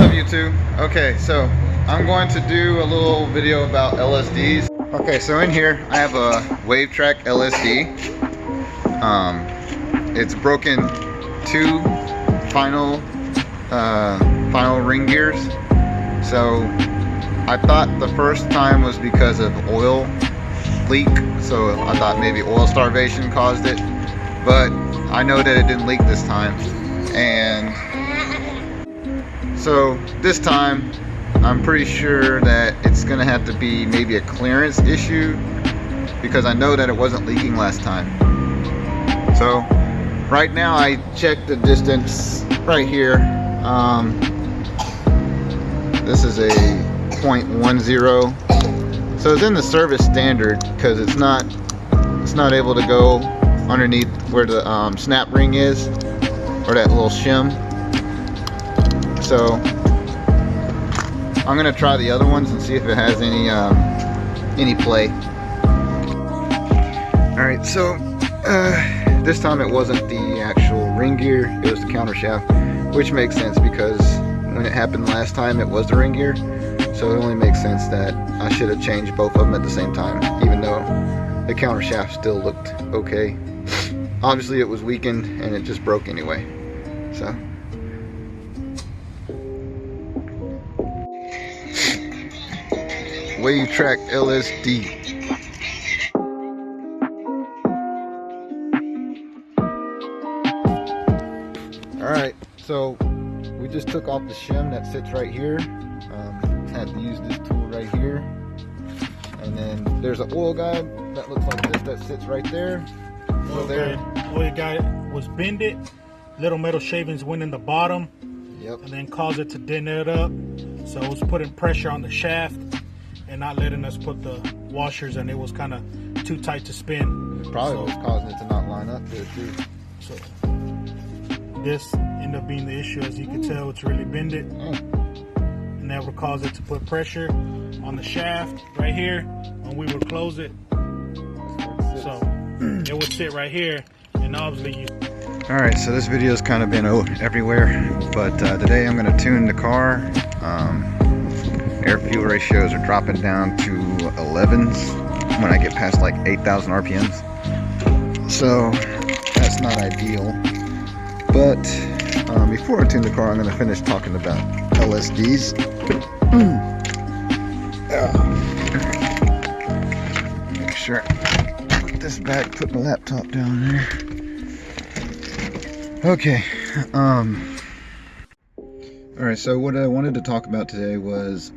FG2. Okay, so I'm going to do a little video about LSDs. Okay, so in here I have a Wave Track LSD. It's broken two final ring gears. So I thought the first time was because of oil leak, so I thought maybe oil starvation caused it, but I know that it didn't leak this time. And so this time I'm pretty sure that it's gonna have to be maybe a clearance issue, because I know that it wasn't leaking last time. So right now I checked the distance right here. This is a 0.10, so it's in the service standard because it's not able to go underneath where the snap ring is, or that little shim. So I'm gonna try the other ones and see if it has any play. All right, so this time it wasn't the actual ring gear, it was the counter shaft, which makes sense because when it happened last time it was the ring gear. So it only makes sense that I should have changed both of them at the same time, even though the counter shaft still looked okay. Obviously it was weakened and it just broke anyway. So Wave Track LSD. Alright, so we just took off the shim that sits right here. Had to use this tool right here. And then there's an oil guide that looks like this that sits right there. Oil guide was bended. Little metal shavings went in the bottom. Yep. And then caused it to dent it up. So it was putting pressure on the shaft and not letting us put the washers, and it was kind of too tight to spin. Probably was causing it to not line up good too. So this ended up being the issue. As you can tell, it's really bended. And that would cause it to put pressure on the shaft right here, and we would close it. So it would sit right here, and obviously you. Alright, so this video's kind of been everywhere, but today I'm going to tune the car. Air fuel ratios are dropping down to 11s when I get past like 8,000 RPMs. So that's not ideal. But before I tune the car, I'm going to finish talking about LSDs. Make sure I put this back, put my laptop down there. Okay. Alright, so what I wanted to talk about today was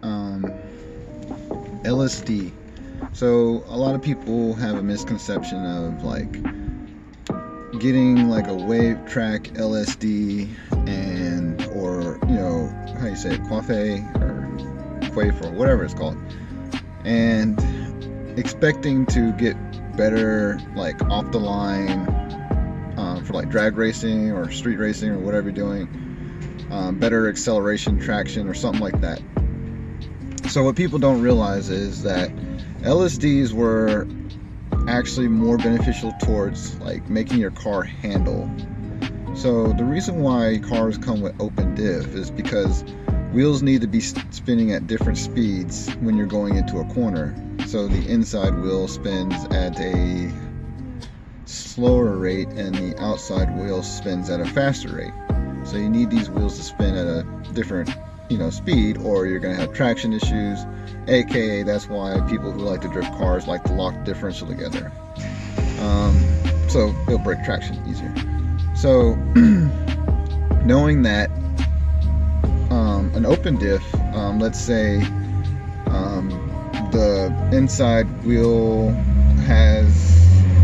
LSD. So a lot of people have a misconception of like getting like a Wave Track LSD and, or you know, how you say it, Coiffé or Quafe or whatever it's called, and expecting to get better like off the line for like drag racing or street racing or whatever you're doing, better acceleration, traction, or something like that. So what people don't realize is that LSDs were actually more beneficial towards like making your car handle. So the reason why cars come with open diff is because wheels need to be spinning at different speeds when you're going into a corner. So the inside wheel spins at a slower rate and the outside wheel spins at a faster rate. So you need these wheels to spin at a different, you know, speed, or you're going to have traction issues. AKA that's why people who like to drift cars like to lock the differential together. So they'll break traction easier. So knowing that an open diff, let's say the inside wheel has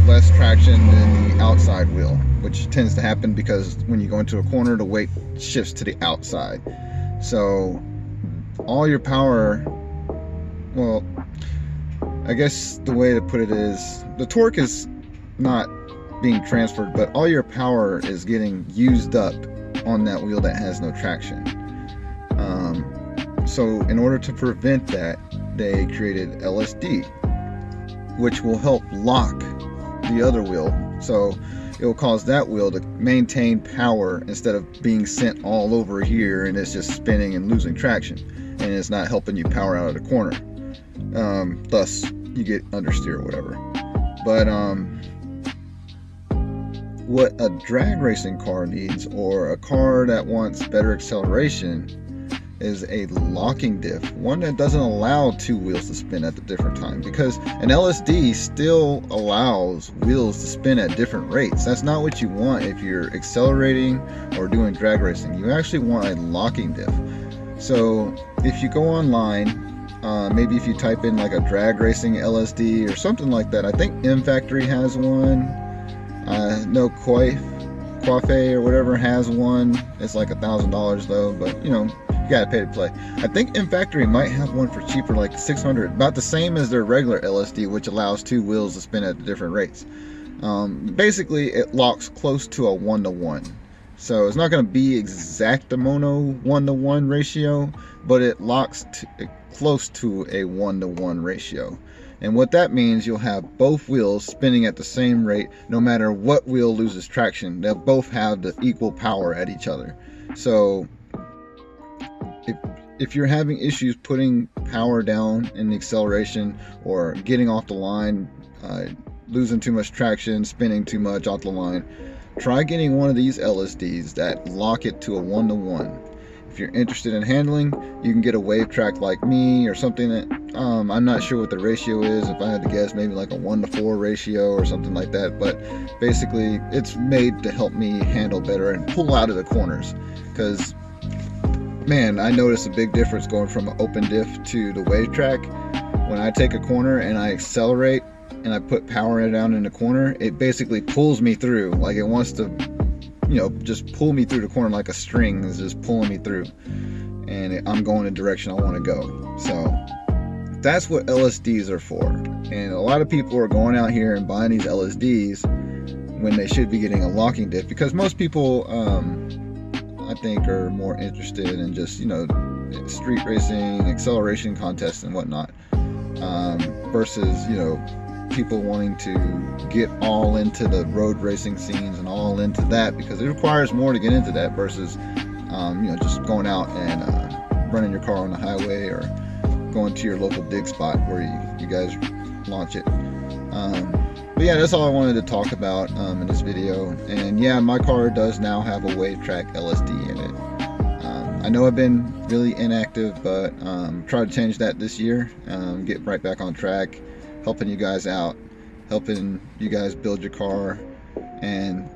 less traction than the outside wheel, which tends to happen because when you go into a corner, the weight shifts to the outside. So all your power, well, I guess the way to put it is the torque is not being transferred, but all your power is getting used up on that wheel that has no traction. So in order to prevent that, they created LSD, which will help lock the other wheel. So it will cause that wheel to maintain power instead of being sent all over here and it's just spinning and losing traction, and it's not helping you power out of the corner. Thus you get understeer or whatever. But what a drag racing car needs, or a car that wants better acceleration, is a locking diff, one that doesn't allow two wheels to spin at the different time, because an LSD still allows wheels to spin at different rates. That's not what you want if you're accelerating or doing drag racing. You actually want a locking diff. So if you go online, maybe if you type in like a drag racing LSD or something like that, I think M Factory has one, no Coife or whatever has one. It's like $1,000 though, but you know, you gotta pay to play. I think M Factory might have one for cheaper, like $600, about the same as their regular LSD, which allows two wheels to spin at different rates. Basically it locks close to a 1-to-1, so it's not going to be exact mono 1-to-1 ratio, but it locks close to a 1-to-1 ratio. And what that means, you'll have both wheels spinning at the same rate. No matter what wheel loses traction, they'll both have the equal power at each other. So if you're having issues putting power down in the acceleration, or getting off the line, losing too much traction, spinning too much off the line, try getting one of these LSDs that lock it to a 1-to-1. If you're interested in handling, you can get a wave track like me, or something that I'm not sure what the ratio is. If I had to guess, maybe like a 1-to-4 ratio or something like that. But basically it's made to help me handle better and pull out of the corners, because man, I notice a big difference going from an open diff to the wave track. When I take a corner and I accelerate and I put power down in the corner, it basically pulls me through. Like it wants to, you know, just pull me through the corner, like a string is just pulling me through, and I'm going the direction I want to go. So that's what LSDs are for. And a lot of people are going out here and buying these LSDs when they should be getting a locking diff, because most people I think are more interested in just, you know, street racing, acceleration contests and whatnot, versus, you know, people wanting to get all into the road racing scenes and all into that, because it requires more to get into that versus you know, just going out and running your car on the highway, or going to your local dig spot where you guys launch it. But yeah, that's all I wanted to talk about in this video. And yeah, my car does now have a wave track LSD in it. I know I've been really inactive, but try to change that this year, get right back on track, helping you guys out, helping you guys build your car. And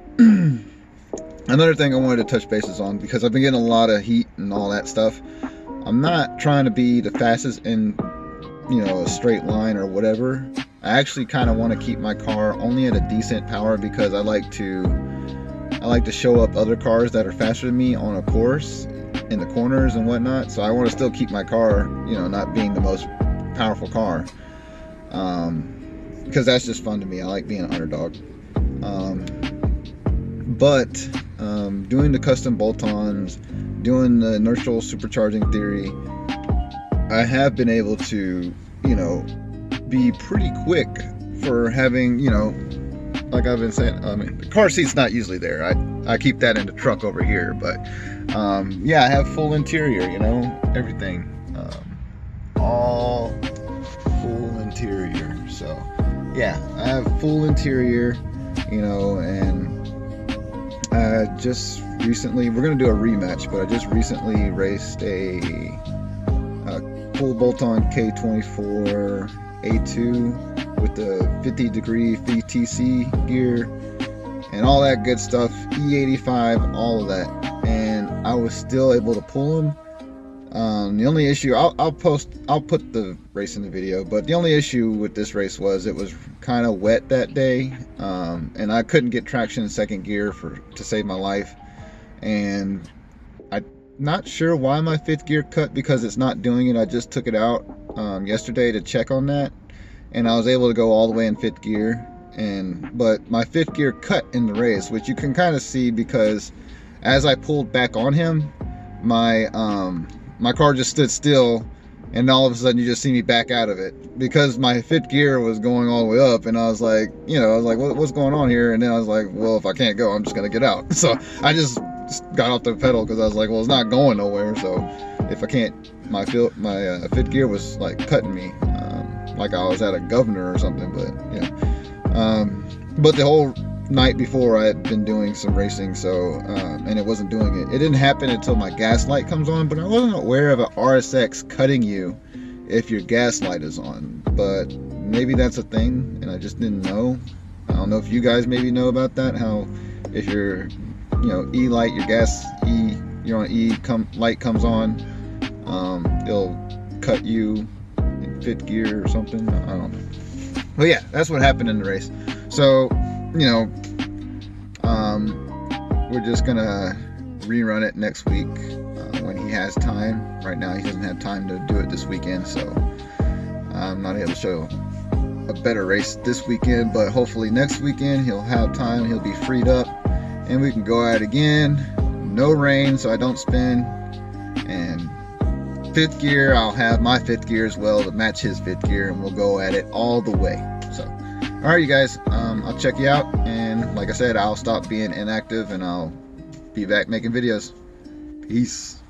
another thing I wanted to touch bases on, because I've been getting a lot of heat and all that stuff, I'm not trying to be the fastest in, you know, a straight line or whatever. I actually kind of want to keep my car only at a decent power, because I like to show up other cars that are faster than me on a course in the corners and whatnot. So I want to still keep my car, you know, not being the most powerful car, because that's just fun to me. I like being an underdog. But doing the custom bolt-ons, doing the inertial supercharging theory, I have been able to, you know, be pretty quick for having, you know, like I've been saying, I mean, the car seat's not usually there. I keep that in the truck over here, but yeah, I have full interior, you know, everything, all full interior. So yeah, I have full interior, you know. And just recently, we're gonna do a rematch, but I just recently raced a full bolt-on K24 A2 with the 50-degree VTC gear and all that good stuff, E85, all of that, and I was still able to pull them. The only issue, I'll put the race in the video, but the only issue with this race was it was kind of wet that day, and I couldn't get traction in second gear to save my life. And I'm not sure why my fifth gear cut, because it's not doing it. I just took it out yesterday to check on that, and I was able to go all the way in fifth gear, but my fifth gear cut in the race, which you can kind of see, because as I pulled back on him, my car just stood still and all of a sudden you just see me back out of it because my fifth gear was going all the way up, and I was like, what's going on here? And then I was like, well, if I can't go, I'm just gonna get out. So I just got off the pedal because I was like, well, it's not going nowhere. So if I can't, my fifth gear was like cutting me, like I was at a governor or something. But but the whole night before I had been doing some racing, so and it wasn't doing it. It didn't happen until my gas light comes on, but I wasn't aware of an RSX cutting you if your gas light is on. But maybe that's a thing, and I just didn't know. I don't know if you guys maybe know about that. How if your E light, your gas you're on E light comes on, it'll cut you in fifth gear or something. I don't know. But yeah, that's what happened in the race. So we're just gonna rerun it next week when he has time. Right now he doesn't have time to do it this weekend, so I'm not able to show a better race this weekend, but hopefully next weekend he'll have time, he'll be freed up, and we can go at it again. No rain, so I don't spin. And fifth gear, I'll have my fifth gear as well to match his fifth gear, and we'll go at it all the way. So all right, you guys, I'll check you out, and like I said, I'll stop being inactive and I'll be back making videos. Peace.